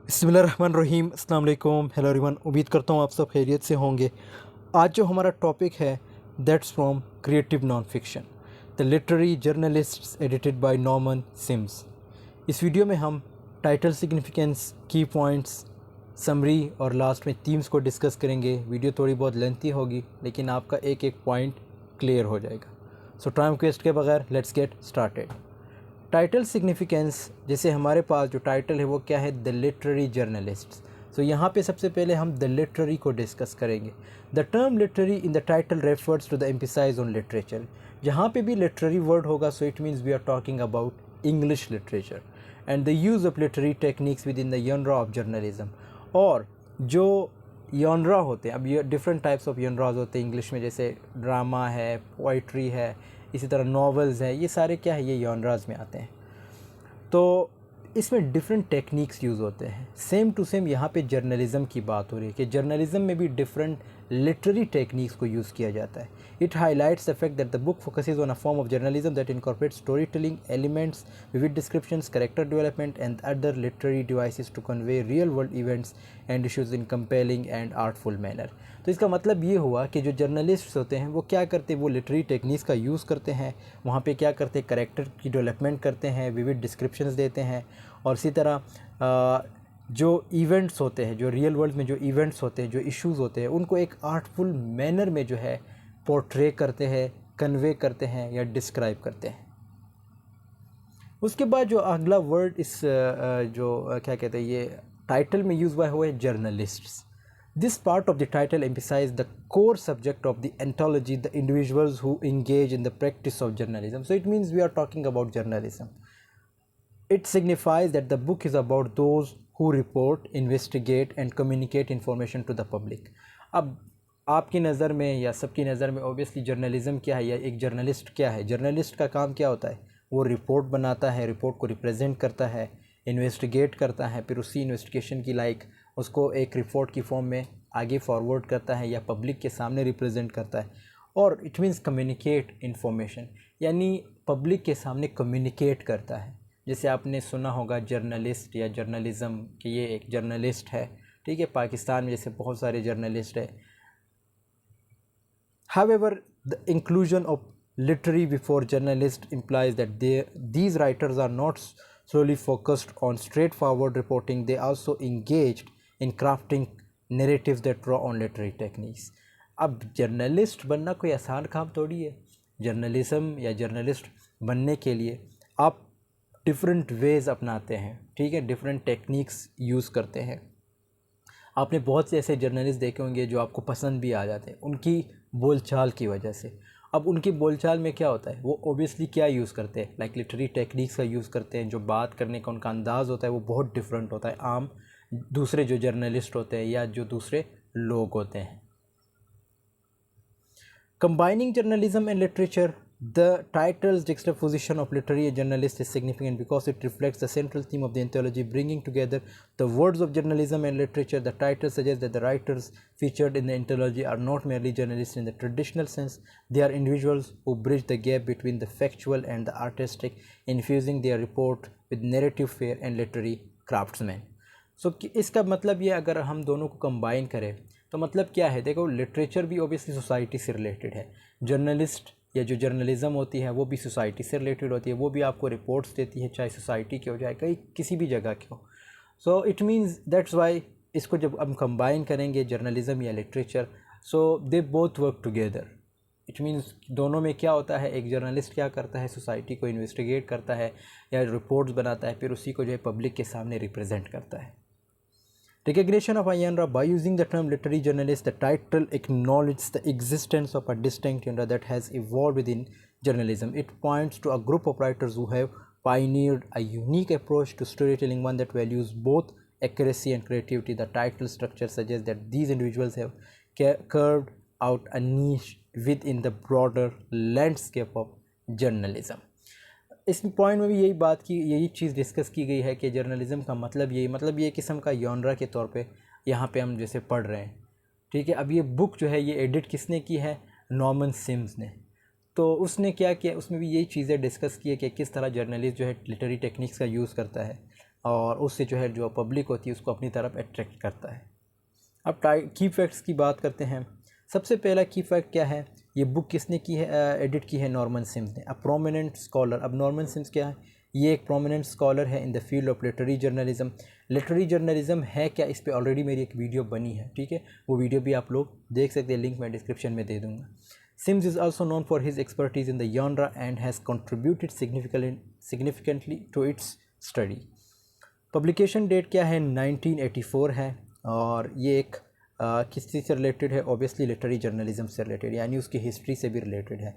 बिस्मिल्लाहिर्रहमानिर्रहीम, अस्सलाम वालेकुम, हेलो एवरीवन। उम्मीद करता हूँ आप सब खैरियत से होंगे। आज जो हमारा टॉपिक है that's from creative non fiction, the literary journalists edited by Norman Sims. इस वीडियो में हम title, significance, key points, summary और लास्ट में थीम्स को डिस्कस करेंगे। वीडियो थोड़ी बहुत लेंथी होगी लेकिन आपका एक एक पॉइंट क्लियर हो जाएगा। सो टाइम वेस्ट के बगैर let's get started. Title significance, जैसे हमारे पास जो टाइटल है वो क्या है, द लिटरेरी जर्नलिस्ट्स। सो यहाँ पे सबसे पहले हम द लिटरेरी को डिस्कस करेंगे। The term literary in the title refers to the emphasize on literature. जहाँ पे भी लिटरेरी वर्ड होगा so it means we are talking about English literature and the use of literary techniques within the genre of journalism. और जो genre होते हैं, अब ये डिफरेंट टाइप्स ऑफ जनराज होते हैं इंग्लिश में, जैसे ड्रामा है, पोइट्री है, इसी तरह नॉवेल्स है, ये सारे क्या है, ये जॉनराज में आते हैं। तो इसमें डिफरेंट टेक्निक्स यूज़ होते हैं। सेम टू सेम यहाँ पे जर्नलिज़म की बात हो रही है कि जर्नलिज़म में भी डिफरेंट लिटरेरी टेक्निक्स को यूज़ किया जाता है। It highlights the fact that the book focuses on a form of journalism that incorporate story telling elements, vivid descriptions, character development and other literary devices to convey real world events and issues in compelling and artful manner. तो इसका मतलब ये हुआ कि जो journalists होते हैं वो क्या करते हैं, वो लिटरेरी टेक्निक्स का यूज़ करते हैं। वहाँ पे क्या करते हैं, कैरेक्टर की डेवलपमेंट करते हैं, विविड डिस्क्रिप्शंस देते हैं, और इसी तरह जो इवेंट्स होते हैं, जो रियल वर्ल्ड में जो इवेंट्स होते हैं, जो इश्यूज़ होते हैं, उनको एक आर्टफुल मैनर में जो है पोर्ट्रे करते हैं, कन्वे करते हैं या डिस्क्राइब करते हैं। उसके बाद जो अगला वर्ड इस क्या कहते हैं, ये टाइटल में यूज़ हुआ है journalists. This part of the title emphasizes the core subject of the anthology, the individuals who engage in the practice of journalism. So it means we are talking about journalism. It signifies that the book is about those who report, investigate and communicate information to the public. अब आपकी नज़र में या सबकी नज़र में obviously journalism क्या है या एक जर्नलिस्ट क्या है। जर्नलिस्ट का काम क्या होता है, वो रिपोर्ट बनाता है, रिपोर्ट को रिप्रेजेंट करता है, इन्वेस्टिगेट करता है, फिर उसी इन्वेस्टिगेशन की उसको एक रिपोर्ट की फॉर्म में आगे फॉरवर्ड करता है या पब्लिक के सामने रिप्रेजेंट करता है। और इट मीन्स कम्युनिकेट इन्फॉर्मेशन, यानी पब्लिक के सामने कम्युनिकेट करता है। जैसे आपने सुना होगा जर्नलिस्ट या जर्नलिज़म कि ये एक जर्नलिस्ट है, ठीक है। पाकिस्तान में जैसे बहुत सारे जर्नलिस्ट है। However, the inclusion of literary before journalist implies that these writers are not solely focused on straightforward reporting, they also engaged in crafting narratives that draw on literary techniques. अब journalist बनना कोई आसान काम थोड़ी है। Journalism या journalist बनने के लिए आप डिफरेंट वेज़ अपनाते हैं, ठीक है, डिफरेंट टेक्निक्स यूज़ करते हैं। आपने बहुत से ऐसे जर्नलिस्ट देखे होंगे जो आपको पसंद भी आ जाते हैं उनकी बोलचाल की वजह से। अब उनकी बोलचाल में क्या होता है, वो ओबियसली क्या यूज़ करते हैं, लाइक लिटरेरी टेक्निक्स का यूज़ करते हैं। जो बात करने का उनका अंदाज़ होता है वो बहुत डिफरेंट होता है आम दूसरे जो जर्नलिस्ट होते हैं या जो दूसरे लोग होते हैं। Combining journalism and literature, the title's juxtaposition of literary journalist is significant because it reflects the central theme of the anthology, bringing together the words of journalism and literature. The title suggests that the writers featured in the anthology are not merely journalists in the traditional sense, they are individuals who bridge the gap between the factual and the artistic, infusing their report with narrative flair and literary craftsmen. So इसका मतलब ये अगर हम दोनों को combine करें तो मतलब क्या है, देखो लिटरेचर भी ओबियसली सोसाइटी से रिलेटेड है, जर्नलिस्ट या जो जर्नलिज़म होती है वो भी सोसाइटी से रिलेटेड होती है, वो भी आपको रिपोर्ट्स देती है, चाहे सोसाइटी की हो चाहे कहीं किसी भी जगह की हो। सो इट मीन्स दैट्स वाई इसको जब हम कंबाइन करेंगे जर्नलिज़म या literature, so they both work together. It means दोनों में क्या होता है, एक जर्नलिस्ट क्या करता है, सोसाइटी को इन्वेस्टिगेट करता है या रिपोर्ट्स बनाता है, फिर उसी को जो है पब्लिक के सामने रिप्रेजेंट करता है। Recognition of a genre. By using the term literary journalist, the title acknowledges the existence of a distinct genre that has evolved within journalism. It points to a group of writers who have pioneered a unique approach to storytelling, one that values both accuracy and creativity. The title structure suggests that these individuals have carved out a niche within the broader landscape of journalism. इस point में भी यही चीज़ discuss की गई है कि journalism का मतलब ये किस्म का जॉनरा के तौर पे यहाँ पे हम जैसे पढ़ रहे हैं, ठीक है। अब ये बुक जो है ये एडिट किसने की है, नॉर्मन सिम्स ने। तो उसने क्या किया, उसमें भी यही चीज़ें डिस्कस की है कि किस तरह जर्नलिस्ट जो है लिटरेरी टेक्निक्स का यूज़ करता है। और उससे जो है जो पब्लिक होती है उसको अपनी तरफ अट्रैक्ट करता है। अब की फैक्ट्स की बात करते हैं। सबसे पहला की फैक्ट क्या है, ये बुक किसने की है, एडिट की है नॉर्मन सिम्स ने, अ प्रोमिनेंट स्कॉलर। अब नॉर्मन सिम्स क्या है, ये एक प्रोमिनेंट स्कॉलर है in the field of literary journalism. Literary journalism है क्या, इस पे ऑलरेडी मेरी एक वीडियो बनी है, ठीक है, वो वीडियो भी आप लोग देख सकते हैं, लिंक मैं डिस्क्रिप्शन में दे दूँगा। Sims is also known for his expertise in the genre and has contributed significantly to its study. Publication date क्या है, 1984 है, और ये एक किस चीज़ से रिलेटेड है, ऑब्वियसली लिटरेरी जर्नलिज्म से रिलेटेड, यानी उसकी हिस्ट्री से भी रिलेटेड है।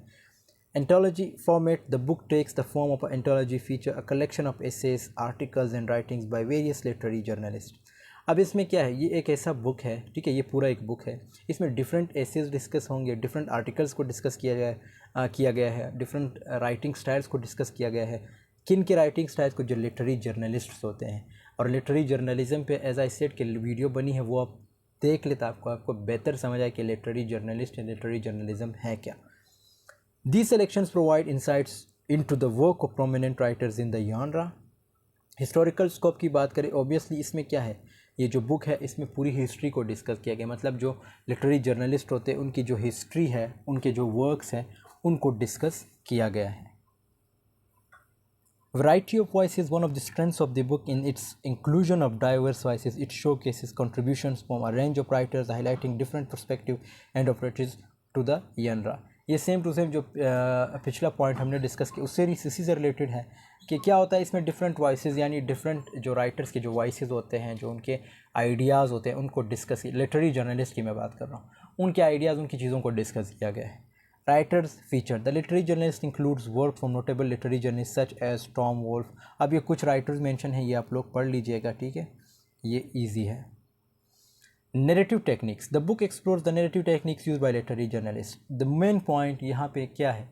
Anthology format, the book takes the form of anthology feature, a collection of essays, articles and writings by various literary journalist. अब इसमें क्या है, ये एक ऐसा बुक है, ठीक है, ये पूरा एक बुक है, इसमें डिफरेंट एसेज डिस्कस होंगे, डिफरेंट आर्टिकल्स को डिस्कस किया गया है, डिफरेंट राइटिंग स्टाइल्स को डिस्कस किया गया है। किन के राइटिंग स्टाइल्स को, जो लिटरेरी जर्नलिस्ट्स होते हैं, और लिटरेरी जर्नलिज्म पे एज आई सेड के वीडियो बनी है, वो आप देख लेते आपको बेहतर समझ आए कि लिटरेरी जर्नलिस्ट या लिटरेरी जर्नलिज्म है क्या। These selections provide insights into the work of prominent writers in the genre. Historical scope की बात करें, ऑब्वियसली इसमें क्या है, ये जो बुक है इसमें पूरी हिस्ट्री को डिस्कस किया गया, मतलब जो लिटरेरी जर्नलिस्ट होते हैं उनकी जो हिस्ट्री है, उनके जो वर्क्स हैं, उनको डिस्कस किया गया है। Variety of voice is one of the strengths of the book. In its inclusion of diverse voices, it showcases contributions from a range of writers, highlighting different perspectives and approaches to the genre. ये same to same जो पिछला point हमने discuss किया उससे इसी से related है कि क्या होता है इसमें डिफरेंट वॉइसेस, यानी डिफरेंट जो राइटर्स के जो वॉइसेस होते हैं, जो उनके आइडियाज़ होते हैं, उनको डिस्कस, लिटरेरी जर्नलिस्ट की मैं बात कर रहा हूँ, उनके आइडियाज़, उनकी चीज़ों को डिस्कस किया गया है। Writers feature, the literary journalist includes work from notable literary journalist such as Tom Wolfe. अब ये कुछ राइटर्स मेंशन हैं, ये आप लोग पढ़ लीजिएगा, ठीक है, ये इजी है। Narrative techniques, the book explores the narrative techniques use by literary journalist. The main point यहाँ पे क्या है,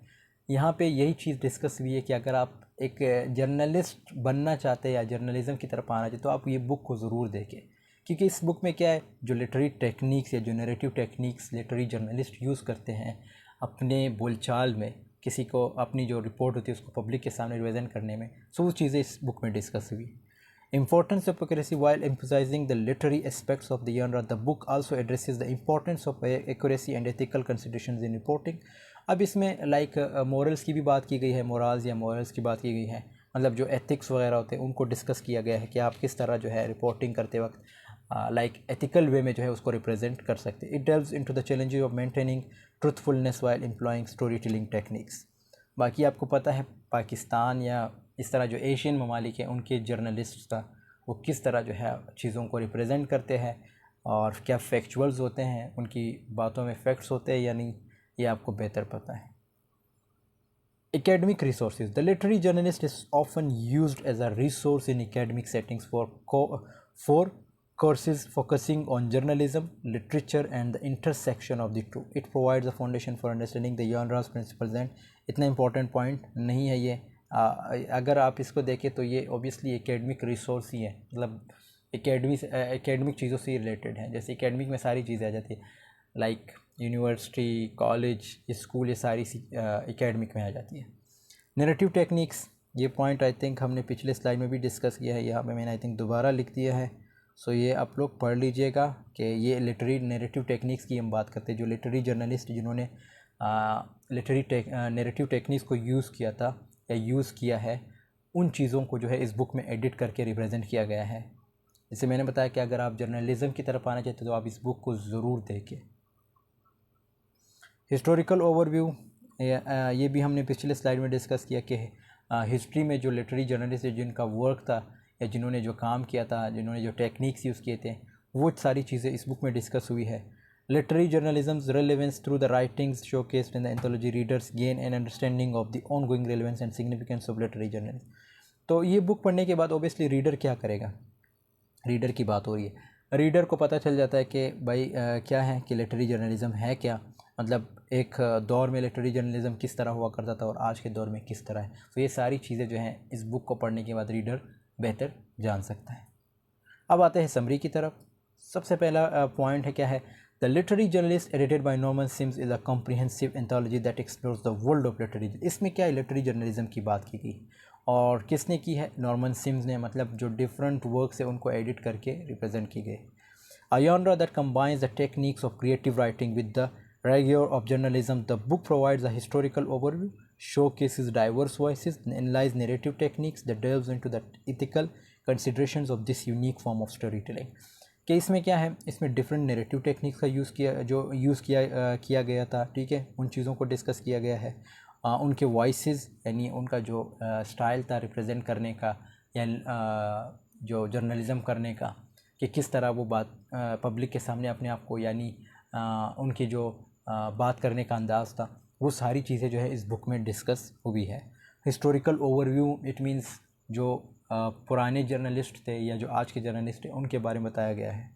यहाँ पे यही चीज़ डिस्कस हुई है कि अगर आप एक जर्नलिस्ट बनना चाहते हैं या जर्नलिज्म की तरफ आना चाहते तो आप ये बुक को ज़रूर देखें, क्योंकि इस बुक में क्या है, जो लिटरेरी टेक्निक्स या जो narrative techniques literary journalist use करते हैं अपने बोलचाल में, किसी को अपनी जो रिपोर्ट होती है उसको पब्लिक के सामने रिप्रेजेंट करने में, सो वो चीज़ें इस बुक में डिस्कस हुई। Importance of accuracy, while emphasizing the literary aspects of the genre, the book also addresses the importance of accuracy and ethical considerations in reporting. अब इसमें लाइक मॉरल्स की भी बात की गई है, मोरल्स या मॉरल्स की बात की गई है, मतलब जो एथिक्स वगैरह होते हैं उनको डिस्कस किया गया है कि आप किस तरह जो है रिपोर्टिंग करते वक्त लाइक एथिकल वे में जो है उसको रिप्रेजेंट कर सकते। It delves into the challenges of maintaining truthfulness while employing storytelling techniques. बाकी आपको पता है पाकिस्तान या इस तरह जो एशियन ममालिक हैं उनके जर्नलिस्ट का वो किस तरह जो है चीज़ों को रिप्रेजेंट करते हैं और क्या फैक्चुअल्स होते हैं, उनकी बातों में फैक्ट्स होते हैं या नहीं, ये आपको बेहतर पता है। Academic resources, the literary journalist is often used as a resource in academic settings for courses focusing on journalism, literature and the intersection of the two. It provides a foundation for understanding the genre's principles and इतना important point नहीं है ये, अगर आप इसको देखें तो ये obviously academic resource ही है, मतलब academic चीज़ों से रिलेटेड है। जैसे academic में सारी चीज़ें आ जाती है, लाइक यूनिवर्सिटी, कॉलेज, स्कूल, ये सारी एकेडमिक में आ जाती है। नैरेटिव टेक्निक्स, ये पॉइंट आई थिंक हमने पिछले स्लाइड में भी डिस्कस किया है, यहाँ पे मैंने आई थिंक दोबारा लिख दिया है, सो ये आप लोग पढ़ लीजिएगा कि ये लिटरेरी नैरेटिव टेक्निक्स की हम बात करते हैं। जो लिटरेरी जर्नलिस्ट जिन्होंने नैरेटिव टेक्निक्स को यूज़ किया था या यूज़ किया है, उन चीज़ों को जो है इस बुक में एडिट करके रिप्रेजेंट किया गया है। जैसे मैंने बताया कि अगर आप जर्नलिज़म की तरफ आना चाहते तो आप इस बुक को ज़रूर देखें। हिस्टोरिकल ओवरव्यू, ये भी हमने पिछले स्लाइड में डिस्कस किया कि हिस्ट्री में जो लिटरेरी जर्नलिस्ट जिनका वर्क था या जिन्होंने जो काम किया था, जिन्होंने जो टेक्निक्स यूज़ किए थे, वो सारी चीज़ें इस बुक में डिस्कस हुई है। Literary journalism's relevance through the writings showcased in the anthology, readers gain an understanding of the ongoing relevance and significance of literary journalism. तो ये बुक पढ़ने के बाद ऑब्वियसली रीडर क्या करेगा, रीडर की बात हो रही है, रीडर को पता चल जाता है कि भाई क्या है कि लिटरेरी जर्नलिज़म है क्या, मतलब एक दौर में लिटरेरी जर्नलिज़म किस तरह हुआ करता था और आज के दौर में किस तरह है। तो ये सारी चीज़ें जो हैं इस बुक को पढ़ने के बाद रीडर बेहतर जान सकता है। अब आते हैं समरी की तरफ। सबसे पहला पॉइंट है क्या है, the literary journalist edited by Norman Sims is a comprehensive anthology that explores the world of literary. इसमें क्या है, लिटरेरी जर्नलिज्म की बात की गई और किसने की है? नॉर्मन सिम्स ने, मतलब जो डिफरेंट वर्क्स है उनको एडिट करके रिप्रेजेंट की गई। A genre that combines the techniques of creative writing with the rigor of journalism, the book provides a historical overview, showcases diverse voices, and analyzes narrative techniques that delves into the ethical considerations of this unique form of storytelling. कि इसमें क्या है, इसमें different narrative techniques का use किया गया था, ठीक है, उन चीज़ों को डिस्कस किया गया है। उनके वॉइसेस यानी उनका जो स्टाइल था रिप्रेजेंट करने का या जो जर्नलिज़म करने का, कि किस तरह वो बात पब्लिक के सामने अपने आप को यानी उनकी जो बात करने का अंदाज़ था, वो सारी चीज़ें जो है इस बुक में डिस्कस हुई है। हिस्टोरिकल ओवरव्यू, इट मीन्स जो पुराने जर्नलिस्ट थे या जो आज के जर्नलिस्ट हैं उनके बारे में बताया गया है।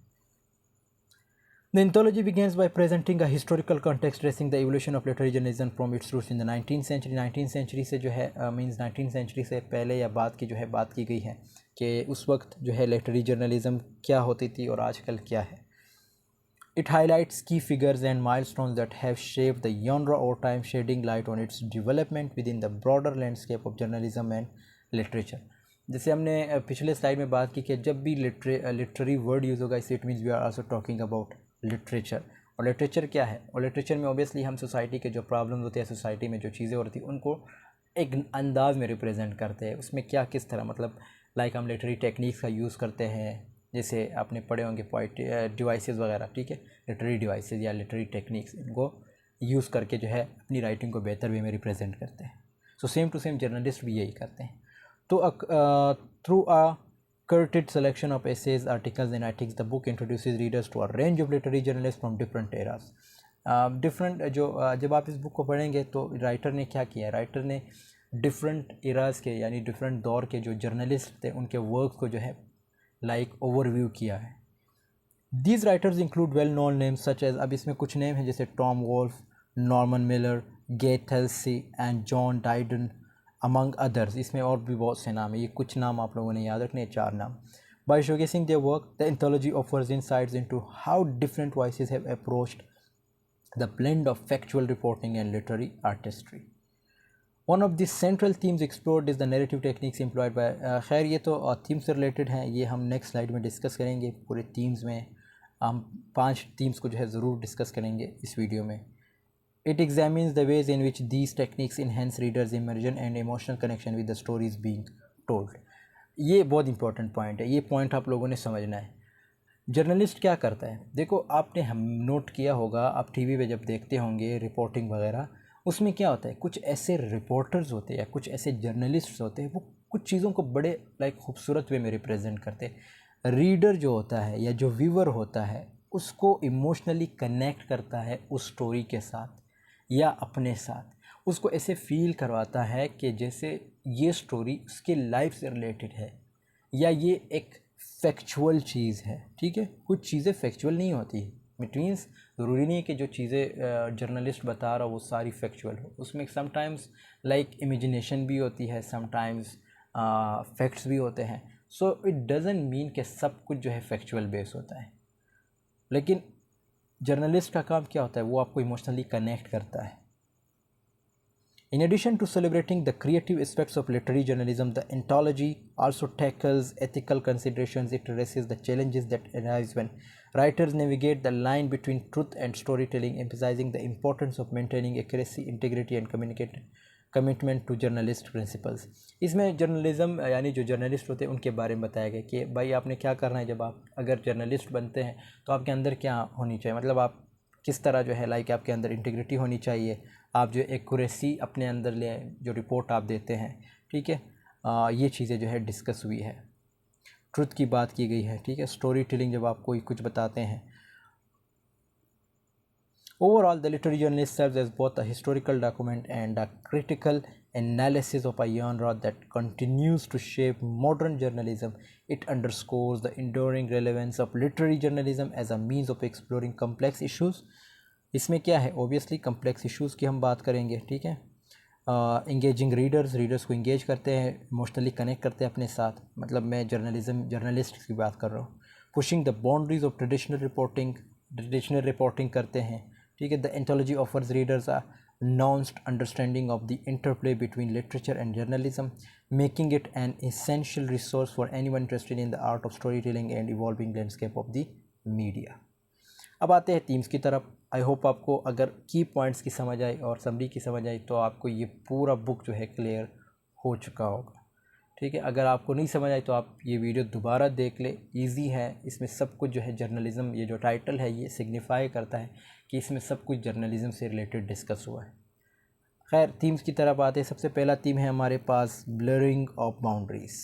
The anthology begins by presenting a historical context tracing the evolution of literary journalism from its roots in the 19th century। 19th century से जो है मीन्स 19th century से पहले या बाद की जो है बात की गई है कि उस वक्त जो है लिटरेरी जर्नलिज्म क्या होती थी और आजकल क्या है। It highlights key figures and milestones that have shaped the genre over time, shedding light on its development within the broader landscape of journalism and literature। जैसे हमने पिछले स्लाइड में बात की कि जब भी लिटरेरी वर्ड यूज़ होगा इसे it means we are also talking about literature. और लिटरेचर क्या है? और लिटरेचर में ऑब्वियसली हम सोसाइटी के जो प्रॉब्लम्स होते हैं, सोसाइटी में जो चीज़ें होती हैं उनको एक अंदाज में रिप्रेजेंट करते हैं। उसमें क्या किस तरह, मतलब लाइक हम लिटरेरी टेक्निक्स का यूज़ करते हैं, जैसे आपने पढ़े होंगे पोइट्री डिवाइसेस वगैरह, ठीक है, लिटरेरी डिवाइसेस या लिटरेरी टेक्निक्स, इनको यूज़ करके जो है अपनी राइटिंग को बेहतर वे में रिप्रेजेंट करते हैं। So same to same journalist भी यही करते हैं। तो through a curated selection of essays, articles and articles, the book introduces readers to a range of literary journalists from different eras। Different जब आप इस बुक को पढ़ेंगे तो राइटर ने क्या किया है, राइटर ने डिफरेंट एराज के यानी डिफरेंट दौर के जो जर्नलिस्ट थे उनके वर्क को जो है लाइक ओवरव्यू किया है। These writers include well known names such as, अब इसमें कुछ नेम हैं जैसे Tom Wolfe, Norman Mailer, Gay Talese and Joan Didion among others. इसमें और भी बहुत से नाम हैं, ये कुछ नाम आप लोगों ने याद रखने हैं, 4 नाम। By showcasing their work, the anthology offers insights into how different voices have approached the blend of factual reporting and literary artistry. One of the central themes explored is the narrative techniques employed by, खैर ये तो themes से related हैं, ये हम next slide में discuss करेंगे। पूरे थीम्स में हम 5 थीम्स को जो है ज़रूर डिस्कस करेंगे इस वीडियो में। It examines the ways in which these techniques enhance readers' immersion and emotional connection with the stories being told। ये बहुत इंपॉर्टेंट पॉइंट है, ये पॉइंट आप लोगों ने समझना है। जर्नलिस्ट क्या करता है? देखो आपने हम नोट किया होगा, आप टीवी पे जब देखते होंगे रिपोर्टिंग वगैरह, उसमें क्या होता है, कुछ ऐसे रिपोर्टर्स होते हैं या कुछ ऐसे जर्नलिस्ट्स होते हैं, वो कुछ चीज़ों को बड़े लाइक खूबसूरत वे में रिप्रेजेंट करते हैं। रीडर जो होता है या जो व्यूवर होता है उसको इमोशनली कनेक्ट करता है उस स्टोरी के साथ या अपने साथ, उसको ऐसे फील करवाता है कि जैसे ये स्टोरी उसके लाइफ से रिलेटेड है या ये एक फैक्चुअल चीज़ है, ठीक है। कुछ चीज़ें फैक्चुअल नहीं होती, इट मीन्स ज़रूरी नहीं है कि जो चीज़ें जर्नलिस्ट बता रहा हो वो सारी फैक्चुअल हो, उसमें समटाइम्स लाइक इमेजिनेशन भी होती है, समटाइम्स फैक्ट्स भी होते हैं। सो इट डज़ंट मीन कि सब कुछ जो है फैक्चुअल बेस होता है, लेकिन जर्नलिस्ट का काम क्या होता है, वो आपको इमोशनली कनेक्ट करता है। In addition to celebrating the creative aspects of literary journalism, the anthology also tackles ethical considerations. It addresses the challenges that arise when writers navigate the line between truth and storytelling, emphasizing the importance of maintaining accuracy, integrity and commitment to journalist principles. इसमें journalism यानी जो journalist होते हैं उनके बारे में बताया गया कि भाई आपने क्या करना है, जब आप अगर जर्नलिस्ट बनते हैं तो आपके अंदर क्या होनी चाहिए, मतलब आप किस तरह जो है लाइक आपके अंदर इंटीग्रिटी होनी चाहिए, आप जो एक्यूरेसी अपने अंदर ले जो रिपोर्ट आप देते हैं, ठीक है। ये चीज़ें जो है डिस्कस हुई है, ट्रुथ की बात की गई है, ठीक है। स्टोरी टेलिंग जब आप कोई कुछ बताते हैं। Overall, the literary journalist serves as both a historical document and a critical analysis of a genre that continues to shape modern journalism. It underscores the enduring relevance of literary journalism as a means of exploring complex issues। इसमें क्या है, obviously complex issues की हम बात करेंगे, ठीक है। Engaging readers को इंगेज करते हैं, इमोशनली कनेक्ट करते हैं अपने साथ, मतलब मैं जर्नलिस्ट की बात कर रहा हूँ। Pushing the boundaries of traditional reporting करते हैं, ठीक है। The anthology offers readers nuanced understanding of the interplay between literature and journalism, making it an essential resource for anyone interested in the art of storytelling and evolving landscape of the media. अब आते हैं themes की तरफ. I hope आपको अगर की points की समझ आई और समरी की समझ आई तो आपको ये पूरा बुक जो है क्लियर हो चुका होगा. ठीक है, अगर आपको नहीं समझ आई तो आप ये वीडियो दोबारा देख ले. इजी है, इसमें सब कुछ जो है जर्नलिज़म, ये जो टाइटल है ये सिग्निफाई करता है कि इसमें सब कुछ जर्नलिज़म से रिलेटेड डिस्कस हुआ है. खैर, थीम्स की तरफ आते हैं. सबसे पहला थीम है हमारे पास blurring of boundaries.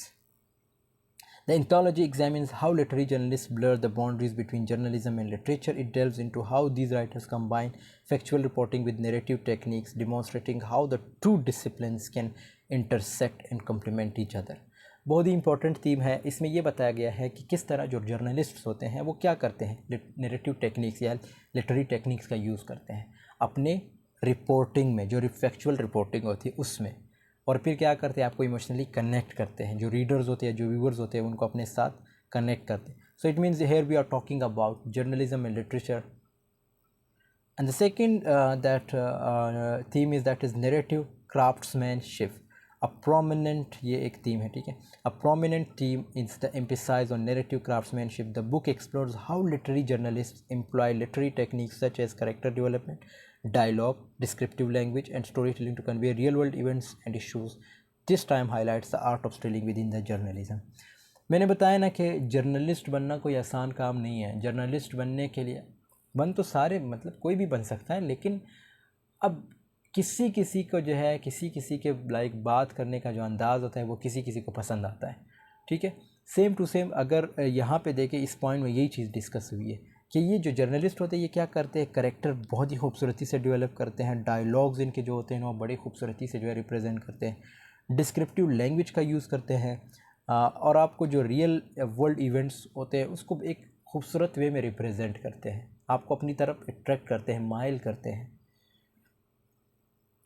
The anthology examines how literary journalists blur the boundaries between journalism and literature. It delves into how these writers combine factual reporting with narrative techniques, demonstrating how the two disciplines can intersect and complement each other. बहुत ही important theme है. इसमें यह बताया गया है कि किस तरह जो जर्नलिस्ट्स होते हैं वो क्या करते हैं, नैरेटिव टेक्निक्स या लिटरेरी टेक्निक्स का यूज़ करते हैं अपने रिपोर्टिंग में, जो फैक्चुअल रिपोर्टिंग होती है उसमें. और फिर क्या करते हैं, आपको इमोशनली कनेक्ट करते हैं. जो रीडर्स होते हैं, जो व्यूअर्स होते हैं, उनको अपने साथ कनेक्ट करते हैं. So it means here we are talking about journalism and literature. And the second that theme is that is narrative craftsmanship. A prominent, ये एक थीम है, ठीक है. A prominent theme is the emphasize on narrative craftsmanship. The book explores how literary journalist employ literary techniques such as character development, dialogue, descriptive language and storytelling to convey real world events and issues. This time highlights the art of storytelling within the journalism. मैंने बताया ना कि journalist बनना कोई आसान काम नहीं है. जर्नलिस्ट बनने के लिए बन तो सारे, मतलब कोई भी बन सकता है, लेकिन अब किसी किसी को जो है, किसी किसी के लाइक बात करने का जो अंदाज़ होता है वो किसी किसी को पसंद आता है. ठीक है, सेम टू सेम अगर यहाँ पे देखें इस पॉइंट में यही चीज़ डिस्कस हुई है कि ये जो जर्नलिस्ट होते हैं ये क्या करते हैं, करेक्टर बहुत ही खूबसूरती से डेवलप करते हैं. डायलॉग्स इनके जो होते हैं वो बड़ी खूबसूरती से जो है रिप्रेजेंट करते हैं. डिस्क्रिप्टिव लैंग्वेज का यूज़ करते हैं और आपको जो रियल वर्ल्ड इवेंट्स होते हैं उसको एक खूबसूरत वे में रिप्रेजेंट करते हैं. आपको अपनी तरफ अट्रैक्ट करते हैं, माइल करते हैं.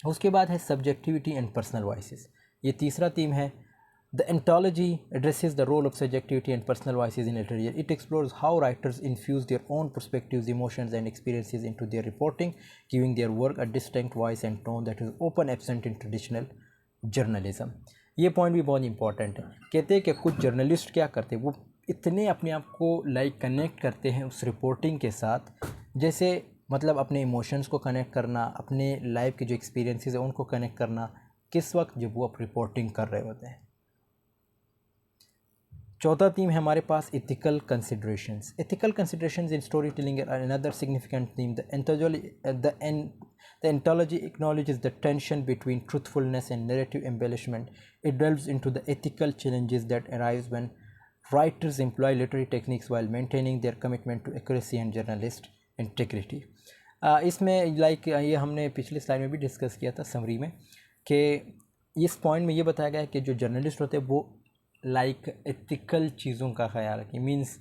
उसके बाद है सब्जेक्टिविटी एंड पर्सनल वॉइसेस. ये तीसरा थीम है. The anthology addresses the role of subjectivity and personal voices in literature. It explores how writers infuse their own perspectives, emotions, and experiences into their reporting, giving their work a distinct voice and tone that is often absent in traditional journalism. ये point भी बहुत important है. कहते हैं कि कुछ journalist क्या करते हैं, वो इतने अपने आप को लाइक कनेक्ट करते हैं उस रिपोर्टिंग के साथ, जैसे मतलब अपने इमोशंस को कनेक्ट करना, अपने लाइफ के जो एक्सपीरियंसेस हैं उनको कनेक्ट करना, किस वक्त जब वो रिपोर्टिंग कर रहे होते हैं. चौथा थीम है हमारे पास ethical considerations. Ethical considerations in storytelling are another significant theme. The anthology acknowledges the tension between truthfulness and narrative embellishment. It delves into the ethical challenges that arise when writers employ literary techniques while maintaining their commitment to accuracy and journalist integrity. इसमें like ये हमने पिछले slide में भी discuss किया था summary में कि इस पॉइंट में ये बताया गया है कि जो जर्नलिस्ट होते हैं वो लाइक एथिकल चीज़ों का ख्याल रखें. मीन्स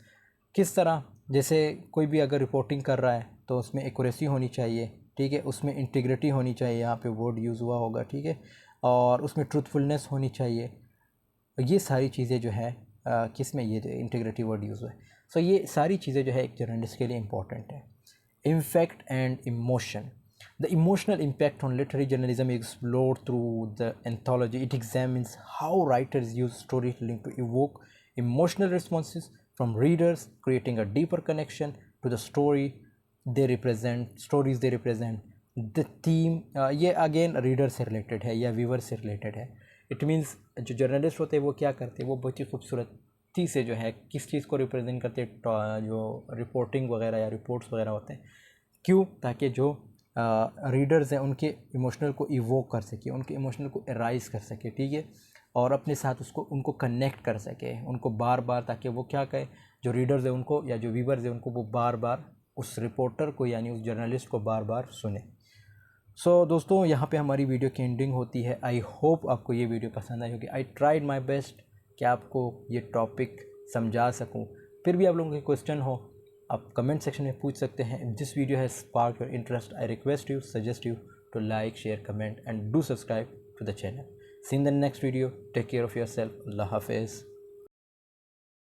किस तरह, जैसे कोई भी अगर रिपोर्टिंग कर रहा है तो उसमें एक्यूरेसी होनी चाहिए, ठीक है, उसमें इंटीग्रिटी होनी चाहिए, यहाँ पे वर्ड यूज़ हुआ होगा, ठीक है, और उसमें ट्रूथफुलनेस होनी चाहिए. ये सारी चीज़ें जो है किस में, ये इंटीग्रिटी वर्ड यूज़ हुआ है. सो ये सारी चीज़ें जो है एक जर्नलिस्ट के लिए इंपॉर्टेंट है. Impact and emotion. The emotional impact on literary journalism is explored through the anthology. It examines how writers use storytelling to evoke emotional responses from readers, creating a deeper connection to the stories they represent. The theme ये again reader से related है या viewer से related है. It means जो journalist होते हैं वो क्या करते हैं, वो बहुत ही खूबसूरती से जो है किस चीज़ को रिप्रेजेंट करते हैं, जो रिपोर्टिंग वगैरह या रिपोर्ट्स वगैरह होते हैं. क्यों? ताकि जो रीडर्स हैं उनके इमोशनल को इवोक कर सके, उनके इमोशनल को एराइज कर सके, ठीक है, और अपने साथ उनको कनेक्ट कर सके, उनको बार बार, ताकि वो क्या कहे, जो रीडर्स हैं उनको या जो व्यूवर्स हैं उनको वो बार बार उस रिपोर्टर को यानी उस जर्नलिस्ट को बार बार सुने. सो दोस्तों, यहाँ पे हमारी वीडियो की एंडिंग होती है. आई होप आपको ये वीडियो पसंद आई होगी. आई ट्राइड माई बेस्ट कि आपको ये टॉपिक समझा सकूँ. फिर भी आप लोगों के क्वेश्चन हो आप कमेंट सेक्शन में पूछ सकते हैं. If this video has spark your interest, I request you, suggest you to like, share, comment and do subscribe to the channel. See in the next video. Take care of your self. अल्लाह हाफिज़.